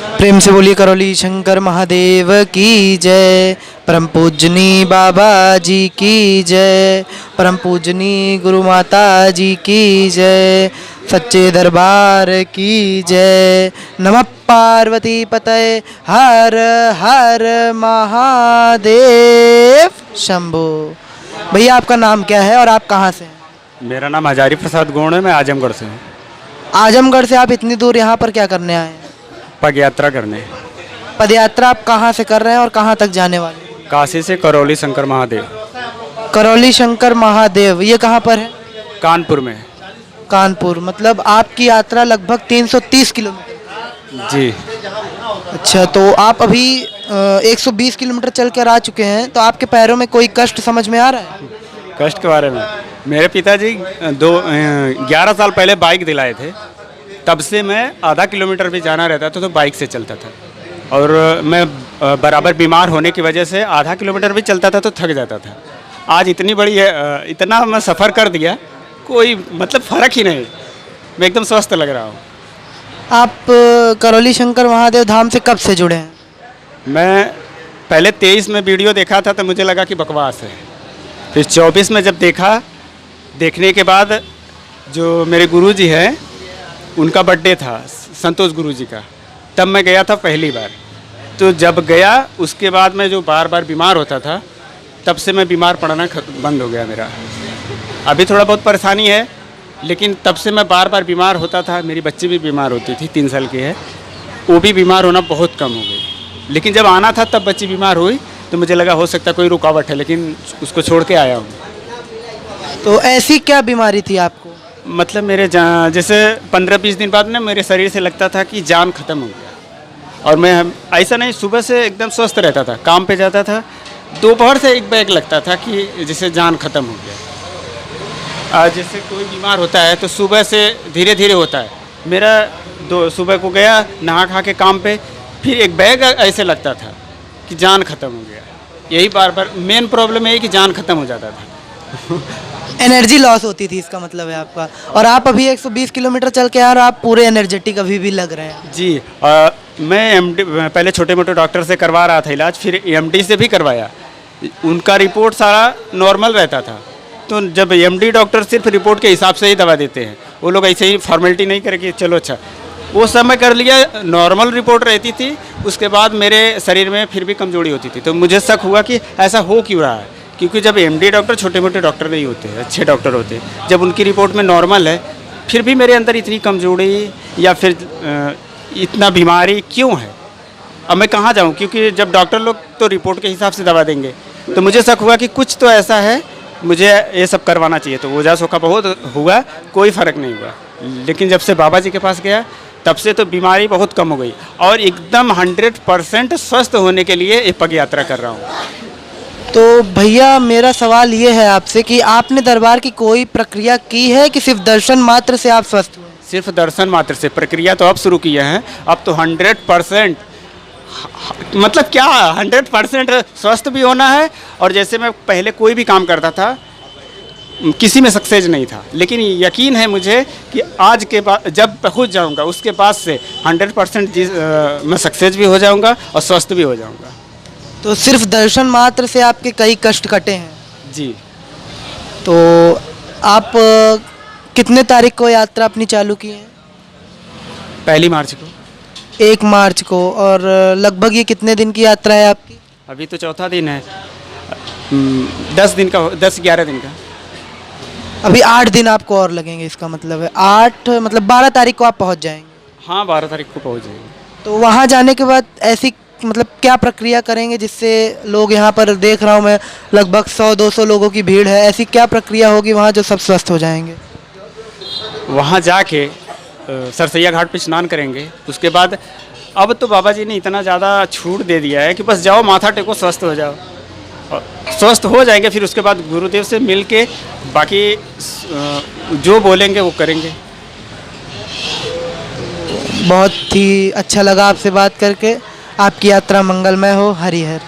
प्रेम से बोलिए करौली शंकर महादेव की जय। परम पूजनी बाबा जी की जय। परम पूजनी गुरु माता जी की जय। सच्चे दरबार की जय। नमः पार्वती पतये हर हर महादेव शंभो। भैया आपका नाम क्या है और आप कहाँ से हैं? मेरा नाम हजारी प्रसाद गोंड है। मैं आजमगढ़ से हूँ। आजमगढ़ से आप इतनी दूर यहाँ पर क्या करने आए हैं? पग यात्रा करने। पद यात्रा आप कहाँ से कर रहे हैं और कहाँ तक जाने वाले हैं? काशी से करौली शंकर महादेव। करौली शंकर महादेव ये कहाँ पर है? कानपुर में। कानपुर। मतलब आपकी यात्रा लगभग 330 किलोमीटर। जी। अच्छा, तो आप अभी 120 किलोमीटर चल कर आ चुके हैं, तो आपके पैरों में कोई कष्ट समझ में आ रहा है? कष्ट के बारे में मेरे पिताजी 11 साल पहले बाइक दिलाए थे। तब से मैं आधा किलोमीटर भी जाना रहता था तो बाइक से चलता था, और मैं बराबर बीमार होने की वजह से आधा किलोमीटर भी चलता था तो थक जाता था। आज इतनी बड़ी इतना मैं सफ़र कर दिया, कोई मतलब फ़र्क ही नहीं। मैं एकदम स्वस्थ लग रहा हूँ। आप करौली शंकर महादेव धाम से कब से जुड़े हैं? मैं पहले 23 में वीडियो देखा था तो मुझे लगा कि बकवास है। फिर 24 में जब देखने के बाद जो मेरे गुरुजी हैं उनका बर्थडे था, संतोष गुरुजी का, तब मैं गया था पहली बार। तो जब गया उसके बाद मैं जो बार बार बीमार होता था, तब से मैं बीमार पड़ना बंद हो गया मेरा। अभी थोड़ा बहुत परेशानी है, लेकिन तब से मैं बार बार बीमार होता था। मेरी बच्ची भी बीमार होती थी, 3 साल की है, वो भी बीमार होना बहुत कम हो गई। लेकिन जब आना था तब बच्ची बीमार हुई तो मुझे लगा हो सकता कोई रुकावट है, लेकिन उसको छोड़ के आया हूँ। तो ऐसी क्या बीमारी थी आपको? मतलब मेरे जैसे 15-20 दिन बाद ना मेरे शरीर से लगता था कि जान ख़त्म हो गया। और मैं ऐसा नहीं, सुबह से एकदम स्वस्थ रहता था, काम पे जाता था, दोपहर से एक बैग लगता था कि जैसे जान ख़त्म हो गया। जैसे कोई बीमार होता है तो सुबह से धीरे धीरे होता है। मेरा सुबह को गया, नहा खा के काम पे, फिर एक बैग ऐसे लगता था कि जान ख़त्म हो गया। यही बार बार मेन प्रॉब्लम है कि जान ख़त्म हो जाता था। एनर्जी लॉस होती थी, इसका मतलब है आपका। और आप अभी 120 किलोमीटर चल के आ रहे हो, आप पूरे एनर्जेटिक अभी भी लग रहे हैं। जी। मैं एमडी पहले छोटे मोटे डॉक्टर से करवा रहा था इलाज, फिर एमडी से भी करवाया। उनका रिपोर्ट सारा नॉर्मल रहता था। तो जब एमडी डॉक्टर सिर्फ रिपोर्ट के हिसाब से ही दवा देते हैं, वो लोग ऐसे ही फॉर्मेलिटी नहीं करेंगे चलो अच्छा, वो सब मैं कर लिया, नॉर्मल रिपोर्ट रहती थी। उसके बाद मेरे शरीर में फिर भी कमजोरी होती थी। तो मुझे शक हुआ कि ऐसा हो क्यों रहा है, क्योंकि जब एमडी डॉक्टर छोटे मोटे डॉक्टर नहीं होते, अच्छे डॉक्टर होते हैं, जब उनकी रिपोर्ट में नॉर्मल है, फिर भी मेरे अंदर इतनी कमजोरी या फिर इतना बीमारी क्यों है, अब मैं कहाँ जाऊँ? क्योंकि जब डॉक्टर लोग तो रिपोर्ट के हिसाब से दवा देंगे। तो मुझे शक हुआ कि कुछ तो ऐसा है, मुझे ये सब करवाना चाहिए। तो ओझा सोखा बहुत हुआ, कोई फ़र्क नहीं हुआ। लेकिन जब से बाबा जी के पास गया तब से तो बीमारी बहुत कम हो गई, और एकदम 100% स्वस्थ होने के लिए ये पग यात्रा कर रहा हूँ। तो भैया मेरा सवाल ये है आपसे कि आपने दरबार की कोई प्रक्रिया की है कि सिर्फ दर्शन मात्र से आप स्वस्थ हुए? सिर्फ दर्शन मात्र से। प्रक्रिया तो अब शुरू किए हैं, अब तो 100%, मतलब क्या 100% स्वस्थ भी होना है। और जैसे मैं पहले कोई भी काम करता था, किसी में सक्सेस नहीं था, लेकिन यकीन है मुझे कि आज के बाद जब पहुंच जाऊंगा उसके बाद से 100% मैं सक्सेस भी हो जाऊंगा और स्वस्थ भी हो जाऊंगा। तो सिर्फ दर्शन मात्र से आपके कई कष्ट कटे हैं? जी। तो आप कितने तारीख को यात्रा अपनी चालू की है? 1 मार्च को। 1 मार्च को। और लगभग ये कितने दिन की यात्रा है आपकी? अभी तो चौथा दिन है, 10-11 दिन का। अभी 8 दिन आपको और लगेंगे, इसका मतलब है 8 मतलब 12 तारीख को आप पहुंच जाएंगे। हाँ, 12 तारीख को पहुँच जाएंगे। तो वहां जाने के बाद ऐसी मतलब क्या प्रक्रिया करेंगे जिससे लोग, यहाँ पर देख रहा हूँ मैं लगभग 100-200 लोगों की भीड़ है, ऐसी क्या प्रक्रिया होगी वहाँ जो सब स्वस्थ हो जाएंगे? वहाँ जाके सरसैया घाट पे स्नान करेंगे। उसके बाद अब तो बाबा जी ने इतना ज़्यादा छूट दे दिया है कि बस जाओ, माथा टेको, स्वस्थ हो जाओ, और स्वस्थ हो जाएंगे। फिर उसके बाद गुरुदेव से मिल के बाकी जो बोलेंगे वो करेंगे। बहुत ही अच्छा लगा आपसे बात करके। आपकी यात्रा मंगलमय हो। हरि हर।